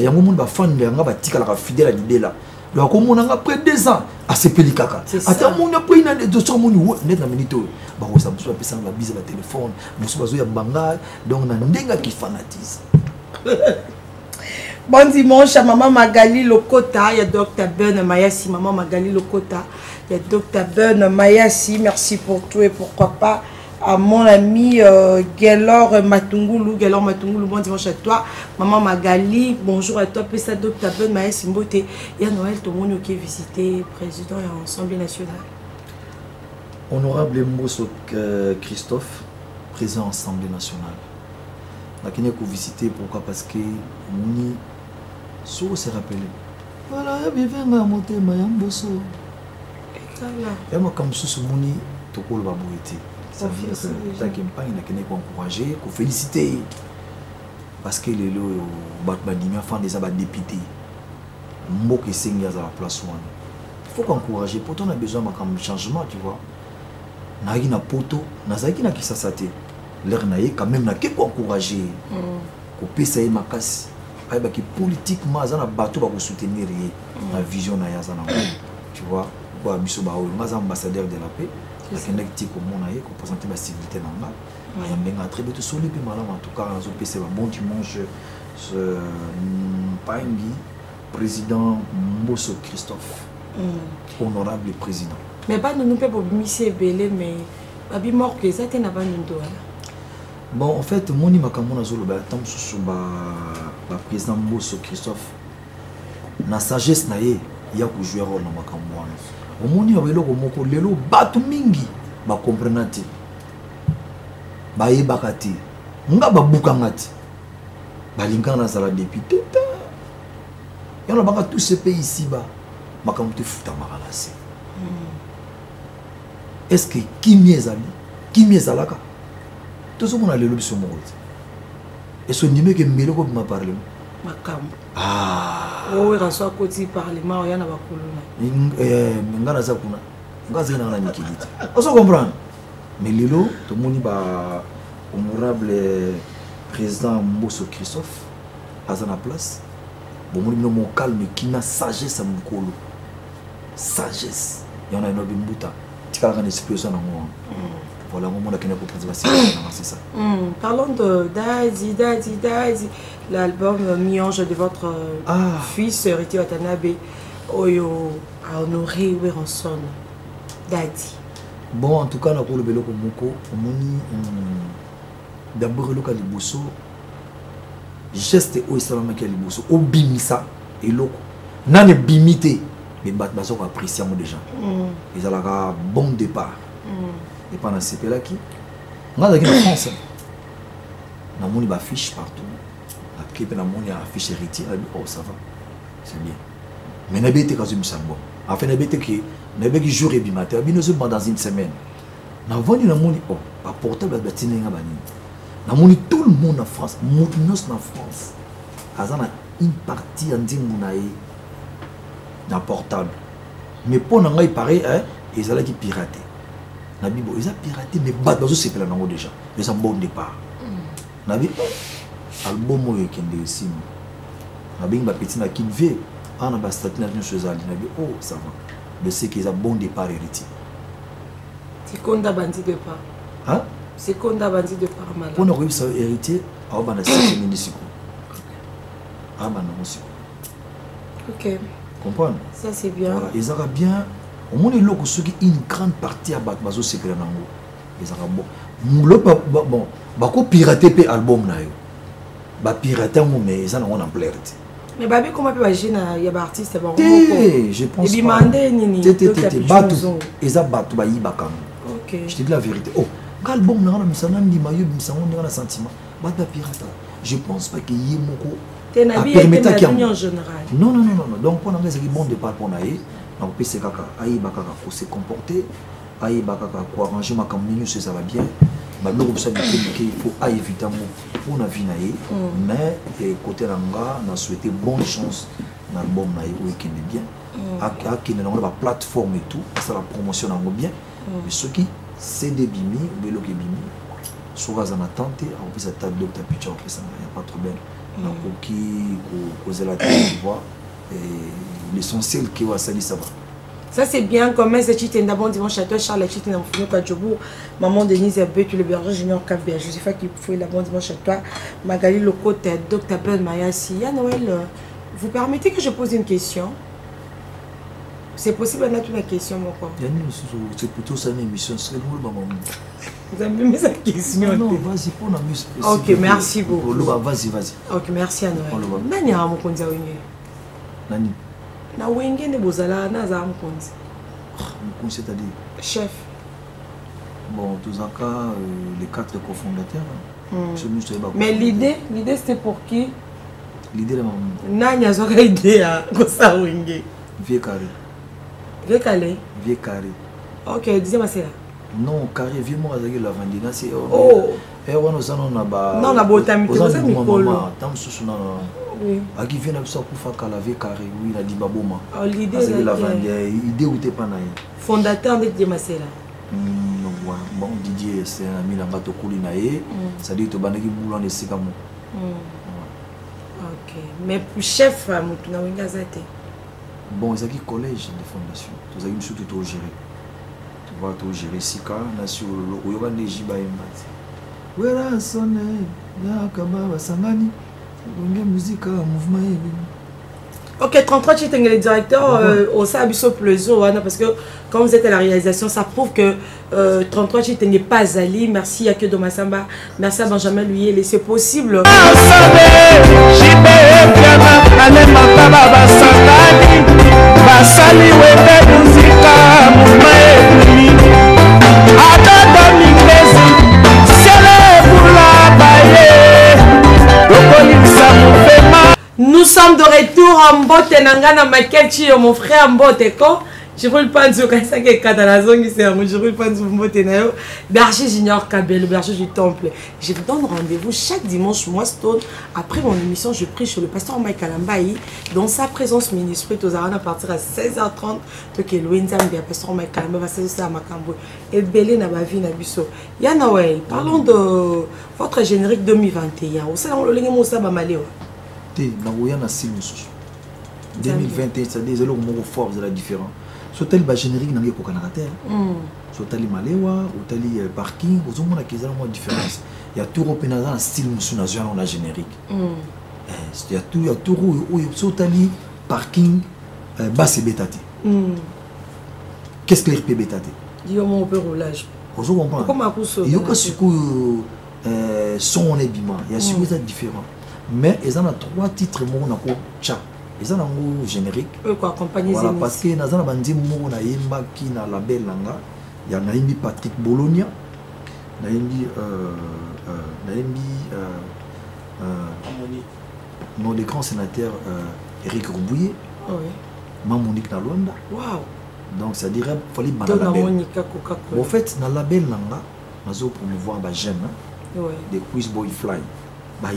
y a un moment ba fan de nga ba tika la fidèle à l'idée là. Donc comme on a après 2 ans à se peli kaka. Attends mon après une de son mon net na minute. Ba ko ça me soit pesa ba bise ba téléphone, mo so bazo ya banga donc na ndenga qui fanatise. Bon dimanche à maman Magali Lokota, il y a Dr Ben Mayassi, maman Magali Lokota, il y a Dr Ben Mayassi, merci pour tout et pourquoi pas à mon ami Gelor Matungulu, bon dimanche à toi, maman Magali, bonjour à toi, Pessa Dr Ben Mayassi Mbote, il y a Noël Tomono qui est visité, président et Assemblée nationale. Honorable Mboso Christophe, président de l'Assemblée nationale. La Kenya a visité, pourquoi? Parce que Mouni so se rappelé. Voilà, il y a un monté, mais il y a un bosso. Il y a un comme Mouni, tout le monde va boiter. Ça veut dire que la campagne a encouragé, qu'on féliciter. Parce que les lots, les femmes des députés, Mbok et Sengi à la place. Il faut encourager. Pourtant, on a besoin de changement, tu vois. Nagi na poto, nazaki na kisasate. L'air naïe quand même n'a qu'à encourager. Qu'on puisse essayer ma casse. Parce que politiquement, ça n'a pas tout pour soutenir la vision na yazana. Tu vois, pour abisso bao, mais ambassadeur de la paix. Avec un actif comme on a eu, qu'on présente la civilité dans le mal. Il y a un très beau solide, en tout cas, on peut un bon dimanche. Paingi, président Mboso Christophe, honorable président. Mais pas nous peut pas misser belé, mais abi mort que ça n'a pas nous doit. Bon, en fait, mon imakamona zolo ba tam sur ba président Mboso Christophe. Na sagesse na ye, il y a que jouer rôle na makamwana. Omoni abelo ko moko lelo batu mingi ba comprenati. Ba yebakati. Nga ba bukangati. Ba lingana za la député. Yana baka tous ces pays ici ba makamte futa makalase. Est-ce que kimi ezalaka? Tout ce monde a le lobby sur mon route. Et ce numéro que Melo comme m'a parlé. Makam. Ah. Oh, il reçoit côté parlement, il y en a beaucoup. Ngana za kuna. Ngaza na nikilita. On se comprend. Mais Lilo, tout le monde va honorable président Mbosso Christophe, à la place. Bon, mon calme qui n'a sagesse à mon colo. Sagesse. Il y en a une autre bouta. Tu as une explosion dans moi. Voilà, mon monde qui n'a pas c'est ça. Parlons de Daisy, l'album Mi-Ange de votre fils, Riti Watanabe, Oyo, a honoré Weronson. Dadi. Bon, en tout cas, on a pour le vélo comme Moko, d'abord le cas de Bosso, geste au Islam qui est le Bosso, au bimisa et loko. N'a ne bimité, mais bateau apprécié déjà. Ils ont un bon départ. Et pendant ce pays là qui, on a en France, on a une affiche partout. Après, on a une affiche héritière. Oh, ça va, c'est bien. Mais on a été quand même ça bon. Enfin, on a été qui jour et matin, dans une semaine. On a vendu la monnaie, oh, pas portable, on a vendu tout le monde en France, Moutinos en France. On a une partie en dit dans portable. Mais pour nous, il paraît, ils ont piraté. Ils ont piraté, mais c'est là déjà. Ils ont un bon départ. On a dit, album qui est ici. On a dit, petit qui vit, on a dit, oh, ça va. Je sais qu'ils ont un bon départ héritier. C'est qu'on a bandit de part. Hein? C'est qu'on a bandit de part malade. Pour nous réussir à héritier, on va essayer de se ok. Comprendre? Ça c'est bien. Voilà, ils ont bien. Au moins, il y a une grande partie à Batmazo, c'est que ils ont bon. Bon, pirater l'album. Pirater, mais ils ont en plaire. Mais Babi, comment peut agir il y a des artistes bon. Je pense pas. Ils ont battu ok. Je te dis la vérité. Oh, l'album n'a pas de sentiment. Je pense pas qu'il y ait beaucoup. En général. Non. Donc, on a un bon départ pour nous. On peut se comporter. On peut arranger ma campagne, ça va bien. Il faut éviter pour la vie. Mais côté Ranga, on a souhaité bonne chance dans l'album qui est bien. Qui est la plateforme et tout, ça la promotion bien. Mais ceux qui CD Bimi, vélo qui Bimi, soit en attente, on peut s'attendre d'autres pictures, il n'y a pas de problème. Donc, qui cause la tête, l'essentiel qui va salir, ça va. Ça c'est bien, comme c'est Chité d'abord dimanche à toi, Charles Chité dans le pas Djobo, maman Denise Abé, tu le berger junior Kabé, Josepha qui fait la bonne dimanche à toi, Magali Locote, Docteur Ben Mayassi. Noël, vous permettez que je pose une question? C'est possible d'en toute la question, mon corps. C'est plutôt ça une émission, c'est le maman. Vous avez mis sa question? Non, vas-y, pour la musique. Ok, merci beaucoup. Vas-y. Ok, merci à Noël. Nani a mon konza wenge? Nani? Na wenge ne bozala na za mon konza. Mon c'est-à-dire? Chef. Bon, tous les cas, les 4 cofondateurs. Mais l'idée c'était pour qui? L'idée de maman. Nani a zoka idée à kosa wenge? Vieux carré. Vieux carré? Vieux carré. Ok, disais-moi c'est là. Non, carré, vieux moi avec la vendina, c'est... Oh! Et on a ça, on a ba... Non, on a beau t'amiter, on a mis polo. Oui. A qui vient de ça pour faire qu'à la vie carré, oui, il a dit baboma. Oh, l'idée c'est la vendina, idée où t'es pas naï. Fondateur de Dimasela. Bon, Didier, c'est un ami dans bateau Koulinaï, ça dit que tu as des boulons de Sikamo. Ok, mais pour chef, tu n'as pas gazette. Bon, il y a un collège de fondation, tu as une chose que tu as géré. Tu vas te gérer Sika, sur le Oyoban de Jiba et Mbati. Wera sonne, Yakaba, Sangani, musique, mouvement. Ok, 33 tu es le directeur au Sabiso Plezo, parce que quand vous êtes à la réalisation, ça prouve que 33 tu n'es pas Ali. Merci à Kedo Massamba, merci à Benjamin Luyele, c'est possible. Nous sommes de retour en Mbote Nangana Makelchi, mon frère Mbote. Je roule pas du quand ça que Catalazon qui c'est je roule pas du Motenayo Berger Junior Kabel, le berger du temple. Je vous donne rendez-vous chaque dimanche moi Stone après mon émission je prie chez le pasteur Mike Kalambaï dans sa présence ministre aux arènes à partir à 16h30 donc Louenza bien pasteur Mike Kalamba va se ça à Makambo et belé na ba vie na biso. Ya Noël, parlons de votre générique 2021. Vous savez on le lingue mo ça ba malé. Té na oya na simusu. 2021 ça des éléments fort de la différence. Sotali ba générique nangi ko kanarate. Sotali malewa, otali parking, aux hommes qui ont une différence. Il y a tout repénant dans style musu national on a générique. Il y a tout sotali parking basse bétate. Qu'est-ce que l'RP bétate? Il y a mon peu roulage. Vous comprenez? Comment couso? Il y a que ce que son on est bima, il y a ce que c'est différent. Mais ils en a 3 titres mon ko cha. Ils ont un générique. Voilà, parce que nous avons dit que nous avons un label. Il y a Patrick Bologna. Le grand sénateur Eric Roubouillet. Monique Nalonda. Donc ça dirait qu'il fallait que label. En fait, dans le label, nous avons promouvoir les jeunes. Des quiz boy fly. Il y a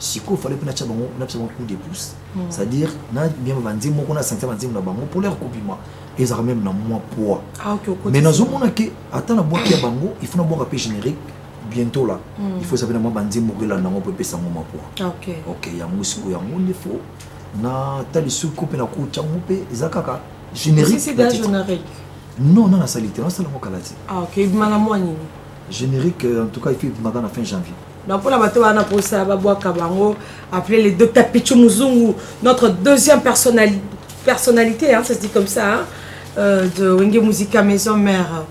si il fallait que nous ayons un coup de pouce, c'est-à-dire que nous avons un senti pour leur compliment. Ils ont même un poids. Mais nous avons dit que il faut un générique bientôt là. Il faut savoir que nous avons un peu poids. Ok, il y a un il faut. Na tali sous coupe na coup générique. C'est déjà générique. Non, non, ça littéralement c'est le mot calati. Ah ok, malamoini. Générique en tout cas il fait pendant la fin janvier. Donc pour la bateau on a pour ça Babou Kabango appelé le docteur Pichu Muzungu, notre deuxième personnalité hein, ça se dit comme ça hein, de Wenge Musica Maison Mère.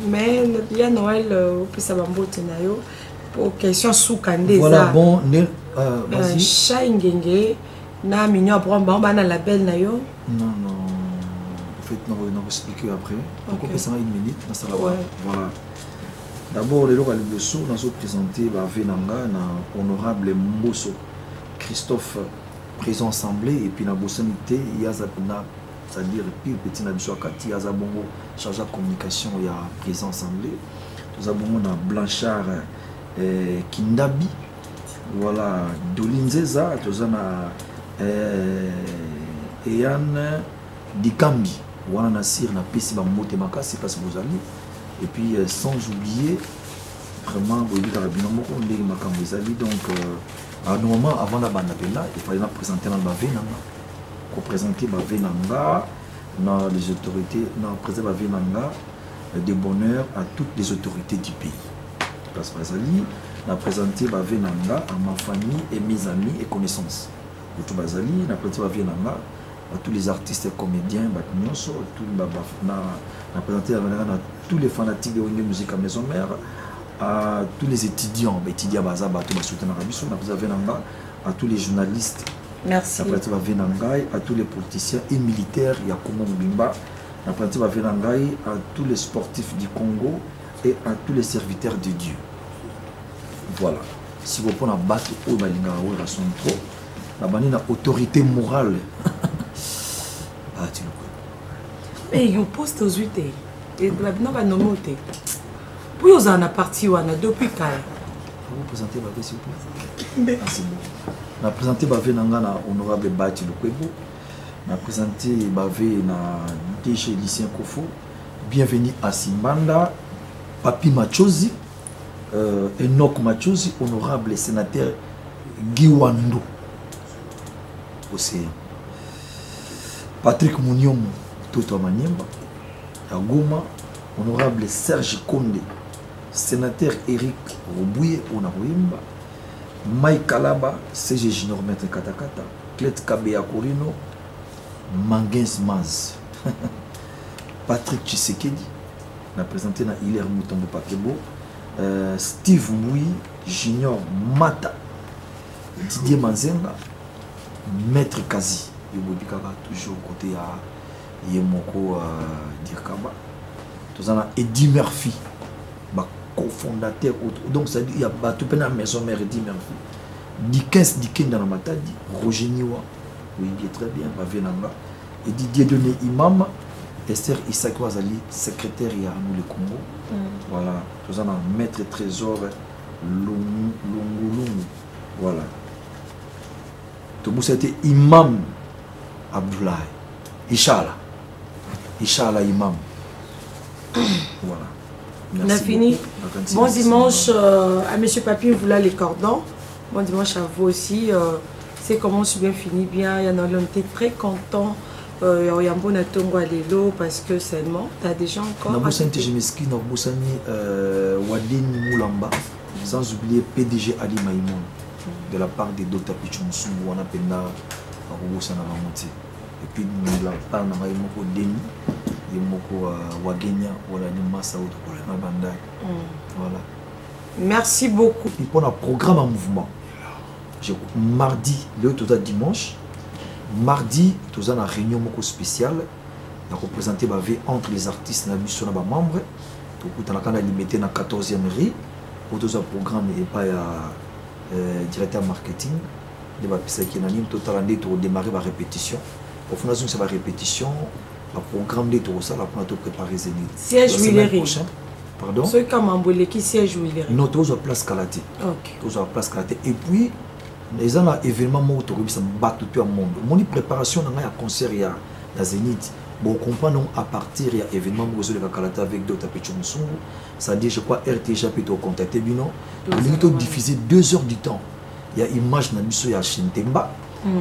Mais il y a Noël puis ça va m'boter nayo pour question sous Kandeza. Voilà bon vas-y. Shaingenge na mignon après on va na label nayo. Non non. En fait non on va expliquer après. Donc on peut ça 1 minute dans ça là. Voilà. D'abord, les gens nous avons présenté l'honorable Mbosso Christophe, présent assemblée, et puis dans la il y a c'est-à-dire pile petit Nabiswakati, il y a Zabongo chargé de communication, il y a présent assemblée. Nous avons Blanchard Kindabi, voilà, Dolinzeza, nous avons Eyan Dikambi, voilà, Nassir, Napesi, Bamote Makasi, parce que vous allez. Et puis sans oublier vraiment donc à un moment avant la bande il fallait présenter dans la Vénanga pour présenter la Vénanga dans les autorités présenter la Vénanga de bonheur à toutes les autorités du pays. Parce que on a présenté la Vénanga à ma famille et mes amis et connaissances. Pour tout Bazali, on a présenté la Vénanga à tous les artistes et comédiens, on a présenté à tous les fanatiques de Wenge Musica Maison Mère, à tous les étudiants, étudiants à tous les journalistes, merci. À tous les politiciens et militaires, il y a Komo Mbimba, à tous les sportifs du Congo et à tous les serviteurs de Dieu. Voilà. Si vous prenez un bateau, vous avez une autorité morale. Ah, tu le connais. Mais ils ont posté aux 8 et maintenant, on va nommer. Puis, on a parti depuis quand? Vous présentez Bavé, s'il vous plaît. C'est bon. On a présenté Bavé dans l'honorable Bati Lukwebo. On a présenté Bavé dans DG Lycée Kofo. Bienvenue à Simbanda. Papi Machozi. Enoch Machozi, honorable sénateur Giwando. Océan. Patrick Mouniomo, Toto Maniemba, Agoma, honorable Serge Konde, sénateur Eric Roubouye, Onarouimba, Mike Kalaba, CG Junior Maître Katakata, Clet Kabea Corino, Mangens Maz, Patrick Tshisekedi, on a présenté dans Hilaire Moutombo Pakebo, Steve Moui, Junior Mata, Didier Manzenga, Maître Kazi. Toujours côté à Yemoko Dirkaba. Nous avons Eddie Murphy, cofondateur. Donc, ça dit, il y a tout le maison mère Eddie Murphy. Dickens dans la Matadi, Roger Niwa, oui, il est très bien, Bavenanga. et Didier Donné imam, Esther Issako Azali secrétaire à nous le Congo. Voilà, nous avons maître trésor Lungu. Voilà. Tout ça c'était imam Abdoulaye. Inch'Allah. Inch'Allah imam. Voilà. Merci. On a fini. Bon dimanche à Monsieur Papi, vous là les cordons. Bon dimanche à vous aussi. C'est comment je suis bien fini bien. Il y en a l'homme très content. Il y a un bon atongo à l'élo parce que seulement tu as déjà encore. Dans je m'excuse dans Wadeni Moulamba, sans oublier PDG Ali Maïmon de la part de Dr Pichonsu, on a peine à et puis nous la part de Maïmoko Deni. Voilà. Merci beaucoup. Et pour un programme en mouvement, mardi, le tout dimanche, mardi, tout ça une réunion spéciale, on a représenté entre les artistes et les membres. Tout on a limité dans 14e rue pour tout ça programme et pas directeur marketing. De ma qui anime total année pour démarrer la répétition. Au final, c'est la répétition. Le programme de tout ça, la pour préparer Zénith. Siège Huilerie. Pardon? Ceux qui ont qui siège Huilerie. Non, tous à place Kalaté. Ok. Tous à place Kalaté. Et puis, les gens ont événement autour ça bat tout le monde. Mon préparation dans un concert il y a Zénith. Bon, on comprend à partir de l'événement de Kalaté avec Dr Pichonsu. Ça dit, je crois, RTG peut contacter Bino. Il est diffusé 2 heures du temps. Il y a une image dans le à Shintemba.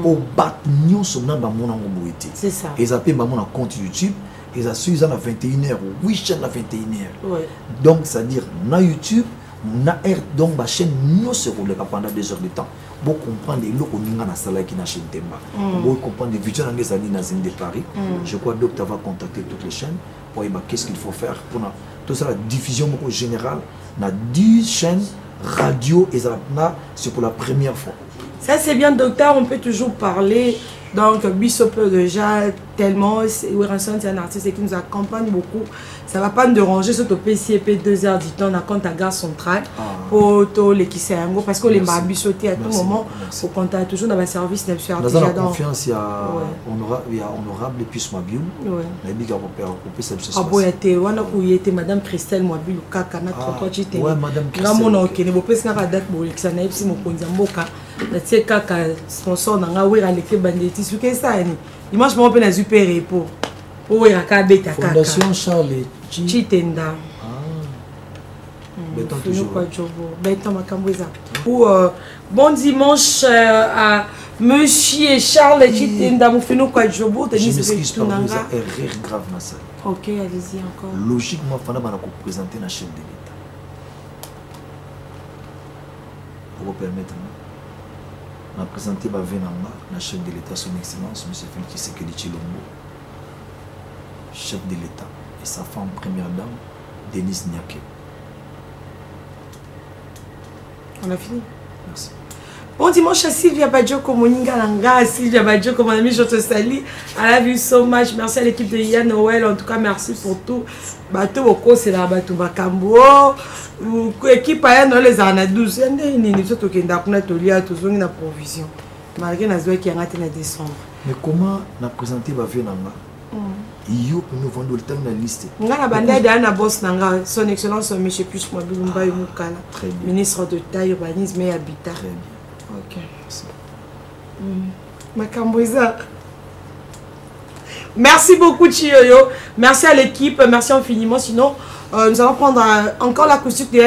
Au bat nous sommes dans mon angoboité. C'est ça. Ils appellent mon compte YouTube. Ils assurent à 21h ou 8 chaînes à 21h. Ouais. Donc c'est à dire na YouTube, na donc ma chaîne nous se roule pendant 2 heures de temps. Pour comprendre les locaux ninga na sala qui na chaîne Temba. Pour comprendre les vidéos dans les années na zine de Paris. Je crois que docteur va contacter toutes les chaînes pour voir qu'est-ce qu'il faut faire pour tout ça la diffusion générale na 10 chaînes radio et ça c'est pour la première fois. Ça c'est bien docteur, on peut toujours parler. Donc Bissop déjà tellement, c'est un artiste qui nous accompagne beaucoup. Ça ne va pas me déranger sur ton PCP 2 heures du temps quand ta gare centrale pour tous les qui s'engagent parce que les m'a sauté à tout moment au contact toujours dans le service dans la confiance il y a honorable et puis Mabioul la biga pour ça ah bon était on a couillé madame Christelle Mabioul kaka na 33 chité ouais madame Christelle ngamo na okene bo pesa na date bo exana epsi mo konza mboka na tie kaka sponsor na nga wera leke bandeti suke ça ni dimanche mo pe na super repo o wera ka beta kaka Fondation Charles Chitenda. Bon dimanche à Monsieur Charles Chitenda. Je m'excuse pas, vous avez erreur grave dans ça. Ok, allez-y encore. Logiquement, il faut présenter la chaîne de l'État. Pour vous permettre, on a présenté la chaîne de l'État, son Excellence, M. Félix Tshisekedi Tshilombo, chef de l'État. Et sa femme première dame, Denise Niaké. On a fini. Merci. Bon dimanche à Sylvia Badjoko, Moninga Langa, Sylvia Badjoko, mon ami, je te salue. I love you so much. Merci à l'équipe de Yann Noël. En tout cas, merci pour tout. Bateau au cours, c'est là, Bateau Bakambo. Équipe à Yann Noël, les années 12. Il y a des gens qui ont toujours une provision. Malgré les gens qui ont été en décembre. Mais comment on a présenté ma vie? Yo pour nous vendre le temps de la liste. Ngana banda dana boss nanga son excellence monsieur Puch Mabulumba Mukala. Ministre de taille urbanisme et habitat. Très bien. OK. Makamboza. Merci beaucoup Chioyo. Merci à l'équipe, merci infiniment sinon nous allons prendre encore l'acoustique de